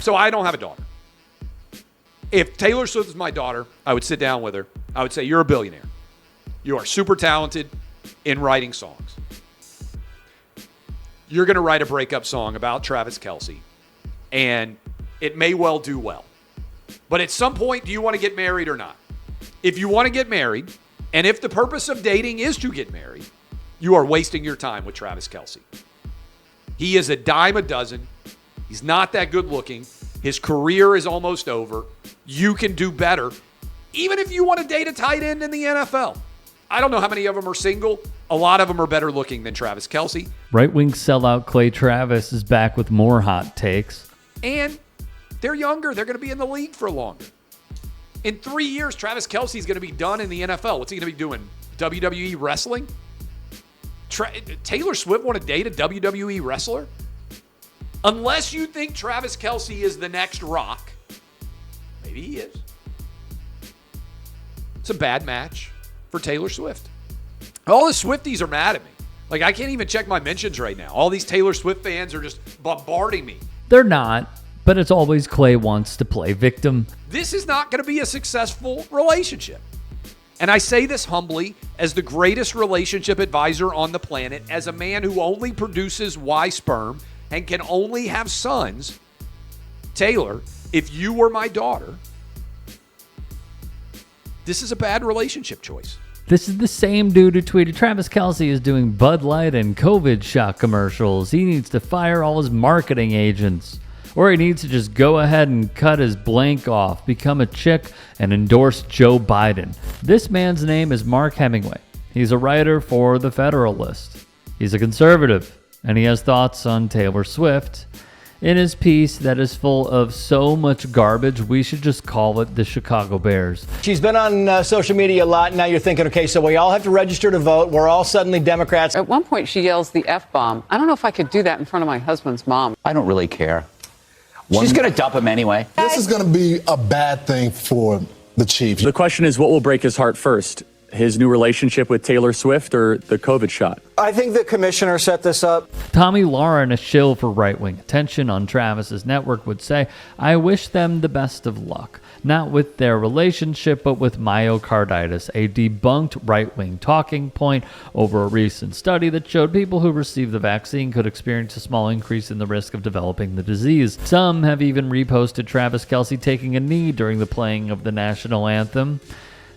So I don't have a daughter. If Taylor Swift was my daughter, I would sit down with her. I would say, you're a billionaire. You are super talented in writing songs. You're going to write a breakup song about Travis Kelce, and it may well do well. But at some point, do you want to get married or not? If you want to get married, and if the purpose of dating is to get married, you are wasting your time with Travis Kelce. He is a dime a dozen. He's not that good looking. His career is almost over. You can do better, even if you want to date a tight end in the NFL. I don't know how many of them are single. A lot of them are better looking than Travis Kelce. Right-wing sellout Clay Travis is back with more hot takes. And they're younger. They're going to be in the league for longer. In 3 years, Travis Kelce is going to be done in the NFL. What's he going to be doing? WWE wrestling? Taylor Swift want to date a WWE wrestler? Unless you think Travis Kelce is the next Rock. Maybe he is. It's a bad match for Taylor Swift. All the Swifties are mad at me. Like, I can't even check my mentions right now. All these Taylor Swift fans are just bombarding me. They're not, but it's always Clay wants to play victim. This is not going to be a successful relationship. And I say this humbly as the greatest relationship advisor on the planet, as a man who only produces Y sperm and can only have sons. Taylor, if you were my daughter, this is a bad relationship choice. This is the same dude who tweeted, Travis Kelce is doing Bud Light and COVID shot commercials. He needs to fire all his marketing agents. Or he needs to just go ahead and cut his blank off, become a chick, and endorse Joe Biden. This man's name is Mark Hemingway. He's a writer for The Federalist. He's a conservative, and he has thoughts on Taylor Swift. In his piece that is full of so much garbage, we should just call it the Chicago Bears. She's been on social media a lot. Now you're thinking, okay, so we all have to register to vote. We're all suddenly Democrats. At one point, she yells the F-bomb. I don't know if I could do that in front of my husband's mom. I don't really care. She's going to dump him anyway. This is going to be a bad thing for the Chiefs. The question is, what will break his heart first? His new relationship with Taylor Swift or the COVID shot? I think the commissioner set this up. Tommy Lauren, a shill for right-wing attention on Travis's network, would say, I wish them the best of luck. Not with their relationship, but with myocarditis, a debunked right-wing talking point over a recent study that showed people who received the vaccine could experience a small increase in the risk of developing the disease. Some have even reposted Travis Kelce taking a knee during the playing of the national anthem.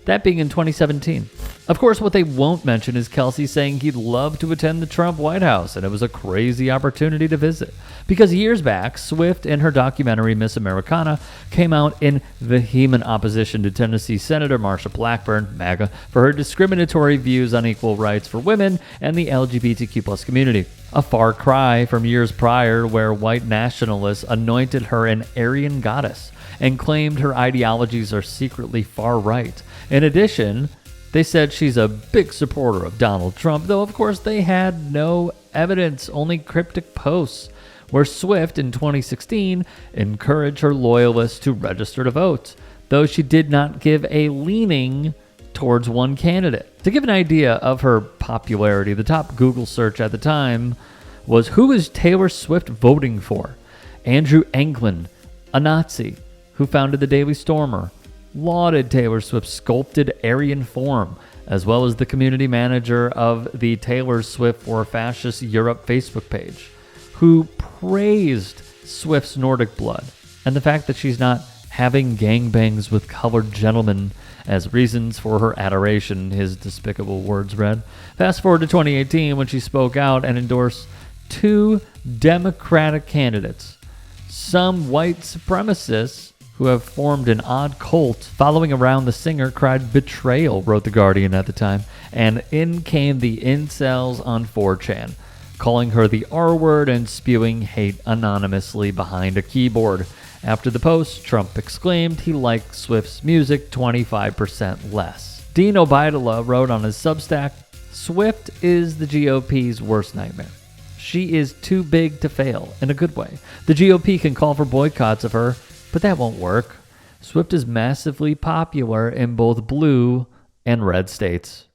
That being in 2017. Of course, what they won't mention is Kelce saying he'd love to attend the Trump White House, and it was a crazy opportunity to visit. Because years back, Swift in her documentary Miss Americana came out in vehement opposition to Tennessee Senator Marsha Blackburn, MAGA, for her discriminatory views on equal rights for women and the LGBTQ+ community. A far cry from years prior where white nationalists anointed her an Aryan goddess and claimed her ideologies are secretly far right. In addition, they said she's a big supporter of Donald Trump, though of course they had no evidence, only cryptic posts, where Swift in 2016 encouraged her loyalists to register to vote, though she did not give a leaning towards one candidate. To give an idea of her popularity, the top Google search at the time was, who is Taylor Swift voting for? Andrew Anglin, a Nazi who founded the Daily Stormer, lauded Taylor Swift's sculpted Aryan form, as well as the community manager of the Taylor Swift for Fascist Europe Facebook page, who praised Swift's Nordic blood and the fact that she's not having gangbangs with colored gentlemen as reasons for her adoration, his despicable words read. Fast forward to 2018 when she spoke out and endorsed two Democratic candidates, some white supremacists who have formed an odd cult following around the singer cried betrayal, wrote The Guardian at the time, and in came the incels on 4chan, calling her the R-word and spewing hate anonymously behind a keyboard. After the post, Trump exclaimed he liked Swift's music 25% less. Dean Obeidallah wrote on his Substack, Swift is the GOP's worst nightmare. She is too big to fail, in a good way. The GOP can call for boycotts of her, but that won't work. Swift is massively popular in both blue and red states.